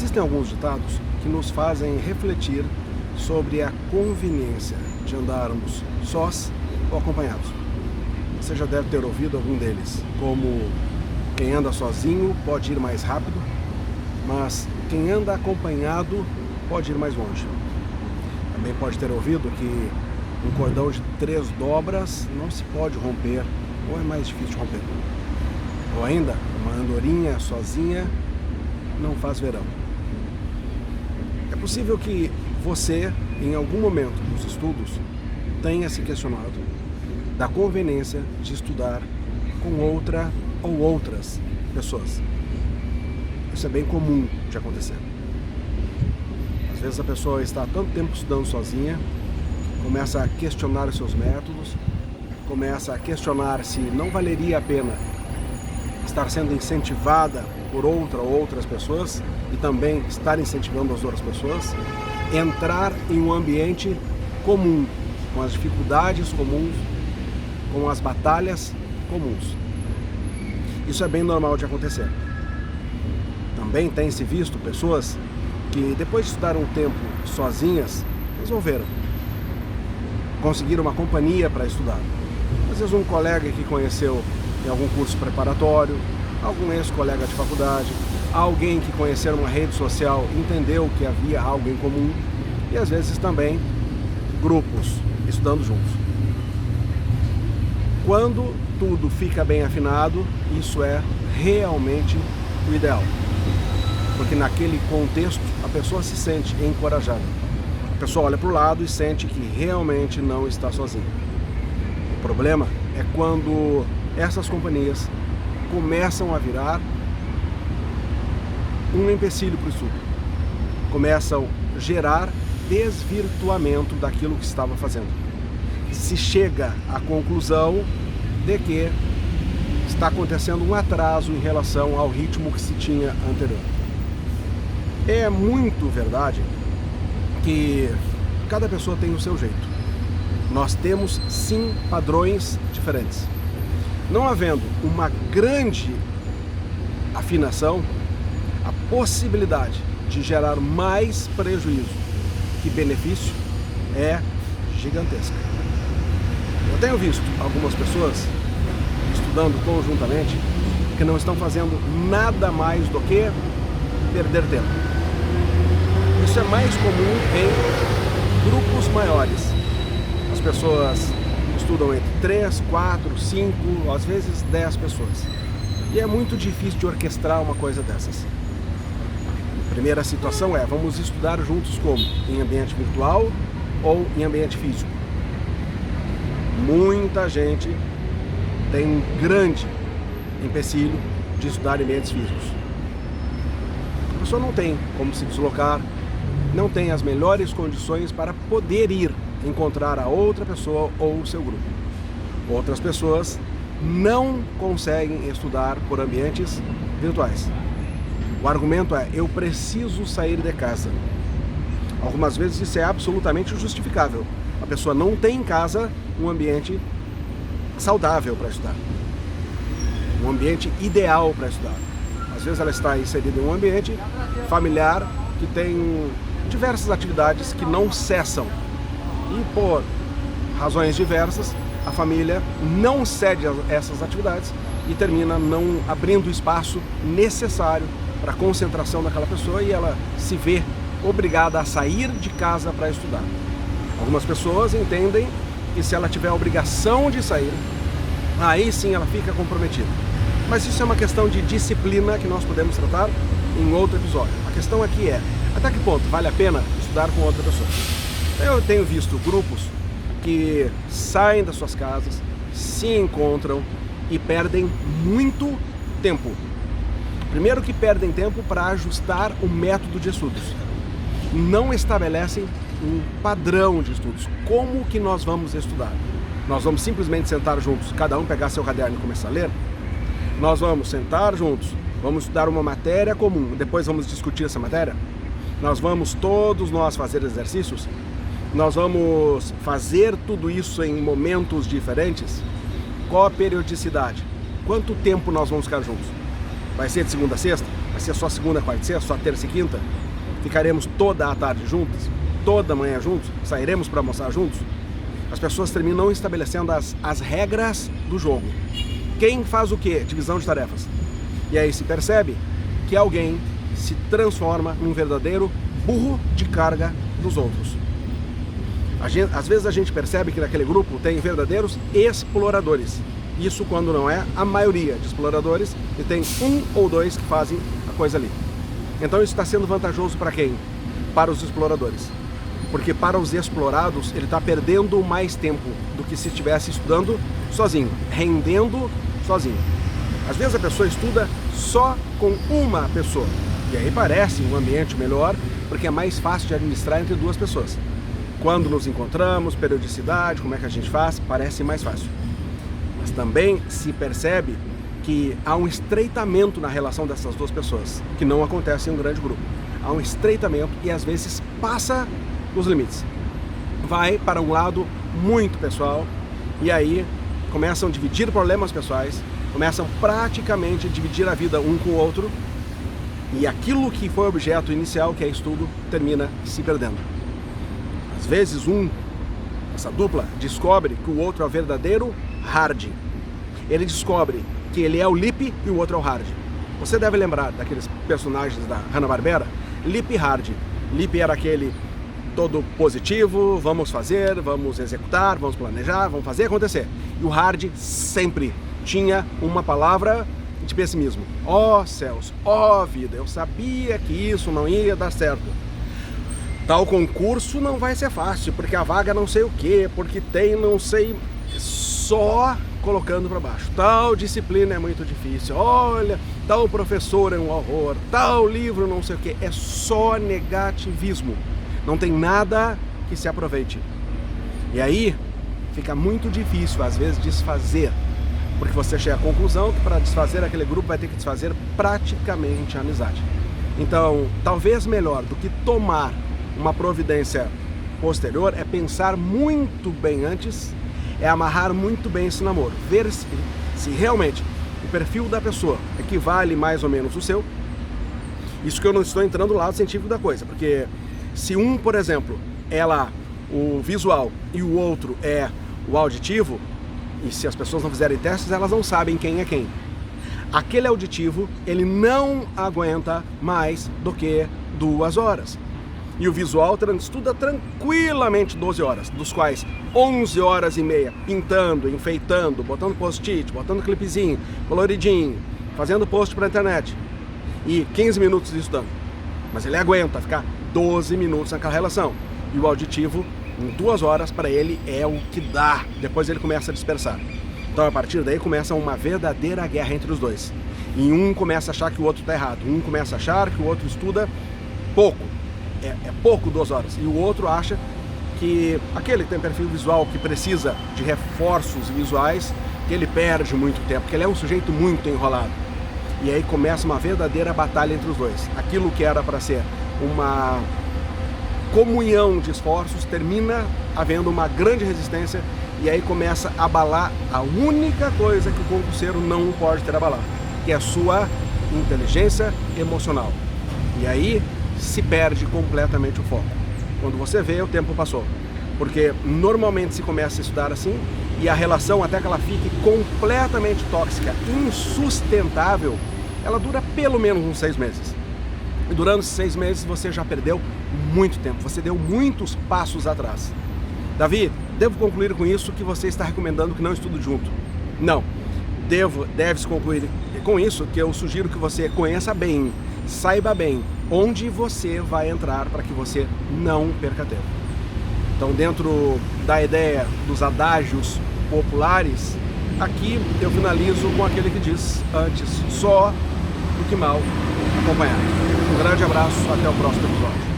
Existem alguns ditados que nos fazem refletir sobre a conveniência de andarmos sós ou acompanhados. Você já deve ter ouvido algum deles, como quem anda sozinho pode ir mais rápido, mas quem anda acompanhado pode ir mais longe. Também pode ter ouvido que um cordão de 3 dobras não se pode romper, ou é mais difícil de romper. Ou ainda, uma andorinha sozinha não faz verão. É possível que você, em algum momento dos estudos, tenha se questionado da conveniência de estudar com outra ou outras pessoas. Isso é bem comum de acontecer. Às vezes a pessoa está há tanto tempo estudando sozinha, começa a questionar os seus métodos, começa a questionar se não valeria a pena estar sendo incentivada por outra ou outras pessoas e também estar incentivando as outras pessoas, entrar em um ambiente comum, com as dificuldades comuns, com as batalhas comuns. Isso é bem normal de acontecer. Também tem-se visto pessoas que, depois de estudar um tempo sozinhas, resolveram conseguir uma companhia para estudar. Às vezes um colega que conheceu em algum curso preparatório, algum ex-colega de faculdade, alguém que conheceu numa rede social, entendeu que havia algo em comum, e às vezes também grupos estudando juntos. Quando tudo fica bem afinado, isso é realmente o ideal, porque naquele contexto a pessoa se sente encorajada. A pessoa olha para o lado e sente que realmente não está sozinha. O problema é quando essas companhias começam a virar um empecilho para o estudo. Começam a gerar desvirtuamento daquilo que estava fazendo. Se chega à conclusão de que está acontecendo um atraso em relação ao ritmo que se tinha anterior. É muito verdade que cada pessoa tem o seu jeito. Nós temos sim padrões diferentes. Não havendo uma grande afinação, a possibilidade de gerar mais prejuízo que benefício é gigantesca. Eu tenho visto algumas pessoas estudando conjuntamente que não estão fazendo nada mais do que perder tempo. Isso é mais comum em grupos maiores. As pessoas estudam entre 3, 4, 5, às vezes 10 pessoas. E é muito difícil de orquestrar uma coisa dessas. A primeira situação é, vamos estudar juntos como? Em ambiente virtual ou em ambiente físico? Muita gente tem um grande empecilho de estudar em ambientes físicos. A pessoa não tem como se deslocar, não tem as melhores condições para poder ir encontrar a outra pessoa ou o seu grupo. Outras pessoas não conseguem estudar por ambientes virtuais. O argumento é, eu preciso sair de casa. Algumas vezes isso é absolutamente justificável. A pessoa não tem em casa um ambiente saudável para estudar. Um ambiente ideal para estudar. Às vezes ela está inserida em um ambiente familiar que tem diversas atividades que não cessam. E por razões diversas, a família não cede a essas atividades e termina não abrindo o espaço necessário para a concentração daquela pessoa e ela se vê obrigada a sair de casa para estudar. Algumas pessoas entendem que se ela tiver a obrigação de sair, aí sim ela fica comprometida. Mas isso é uma questão de disciplina que nós podemos tratar em outro episódio. A questão aqui é, até que ponto vale a pena estudar com outra pessoa? Eu tenho visto grupos que saem das suas casas, se encontram e perdem muito tempo. Primeiro que perdem tempo para ajustar o método de estudos. Não estabelecem um padrão de estudos. Como que nós vamos estudar? Nós vamos simplesmente sentar juntos, cada um pegar seu caderno e começar a ler? Nós vamos sentar juntos, vamos estudar uma matéria comum, depois vamos discutir essa matéria? Nós vamos todos nós fazer exercícios? Nós vamos fazer tudo isso em momentos diferentes? Qual a periodicidade? Quanto tempo nós vamos ficar juntos? Vai ser de segunda a sexta? Vai vai ser só segunda, quarta e sexta, só terça e quinta, ficaremos toda a tarde juntos, toda manhã juntos, sairemos para almoçar juntos, as pessoas terminam estabelecendo as regras do jogo. Quem faz o quê? Divisão de tarefas. E aí se percebe que alguém se transforma num verdadeiro burro de carga dos outros. Às vezes a gente percebe que naquele grupo tem verdadeiros exploradores. Isso quando não é a maioria de exploradores e tem um ou dois que fazem a coisa ali. Então isso está sendo vantajoso para quem? Para os exploradores. Porque para os explorados ele está perdendo mais tempo do que se estivesse estudando sozinho, rendendo sozinho. Às vezes a pessoa estuda só com uma pessoa. E aí parece um ambiente melhor, porque é mais fácil de administrar entre duas pessoas. Quando nos encontramos, periodicidade, como é que a gente faz, parece mais fácil. Mas também se percebe que há um estreitamento na relação dessas duas pessoas, que não acontece em um grande grupo. Há um estreitamento e às vezes passa dos limites. Vai para um lado muito pessoal e aí começam a dividir problemas pessoais, começam praticamente a dividir a vida um com o outro e aquilo que foi objeto inicial, que é estudo, termina se perdendo. Às vezes essa dupla descobre que o outro é o verdadeiro hard. Ele descobre que ele é o Lip e o outro é o Hard. Você deve lembrar daqueles personagens da Hanna-Barbera, Lip e Hard. Lip era aquele todo positivo, vamos fazer, vamos executar, vamos planejar, vamos fazer acontecer. E o Hard sempre tinha uma palavra de pessimismo. Ó céus, ó vida, eu sabia que isso não ia dar certo. Tal concurso não vai ser fácil, porque a vaga não sei o quê, porque tem não sei... Só colocando para baixo. Tal disciplina é muito difícil. Olha, tal professor é um horror. Tal livro não sei o quê. É só negativismo. Não tem nada que se aproveite. E aí fica muito difícil, às vezes, desfazer. Porque você chega à conclusão que para desfazer aquele grupo vai ter que desfazer praticamente a amizade. Então, talvez melhor do que tomar uma providência posterior é pensar muito bem antes, é amarrar muito bem esse namoro, ver se realmente o perfil da pessoa equivale mais ou menos o seu. Isso que eu não estou entrando no lado científico da coisa, porque se um, por exemplo, é lá o visual e o outro é o auditivo, e se as pessoas não fizerem testes, elas não sabem quem é quem. Aquele auditivo, ele não aguenta mais do que 2 horas. E o visual estuda tranquilamente 12 horas, dos quais 11 horas e meia pintando, enfeitando, botando post-it, botando clipezinho, coloridinho, fazendo post para a internet e 15 minutos estudando. Mas ele aguenta ficar 12 minutos naquela relação. E o auditivo, em 2 horas, para ele é o que dá. Depois ele começa a dispersar. Então a partir daí começa uma verdadeira guerra entre os dois. E um começa a achar que o outro está errado. Um começa a achar que o outro estuda pouco. É pouco 2 horas. E o outro acha que aquele que tem perfil visual que precisa de reforços visuais, que ele perde muito tempo, que ele é um sujeito muito enrolado. E aí começa uma verdadeira batalha entre os dois. Aquilo que era para ser uma comunhão de esforços termina havendo uma grande resistência e aí começa a abalar a única coisa que o concurseiro não pode ter abalado, que é a sua inteligência emocional. E aí se perde completamente o foco. Quando você vê, o tempo passou. Porque normalmente se começa a estudar assim e a relação, até que ela fique completamente tóxica, insustentável, ela dura pelo menos uns 6 meses. E durante esses 6 meses você já perdeu muito tempo, você deu muitos passos atrás. Davi, devo concluir com isso que você está recomendando que não estude junto? Não. Deve-se concluir com isso que eu sugiro que você conheça bem, saiba bem onde você vai entrar para que você não perca tempo. Então, dentro da ideia dos adágios populares, aqui eu finalizo com aquele que diz antes só do que mal acompanhado. Um grande abraço, até o próximo episódio.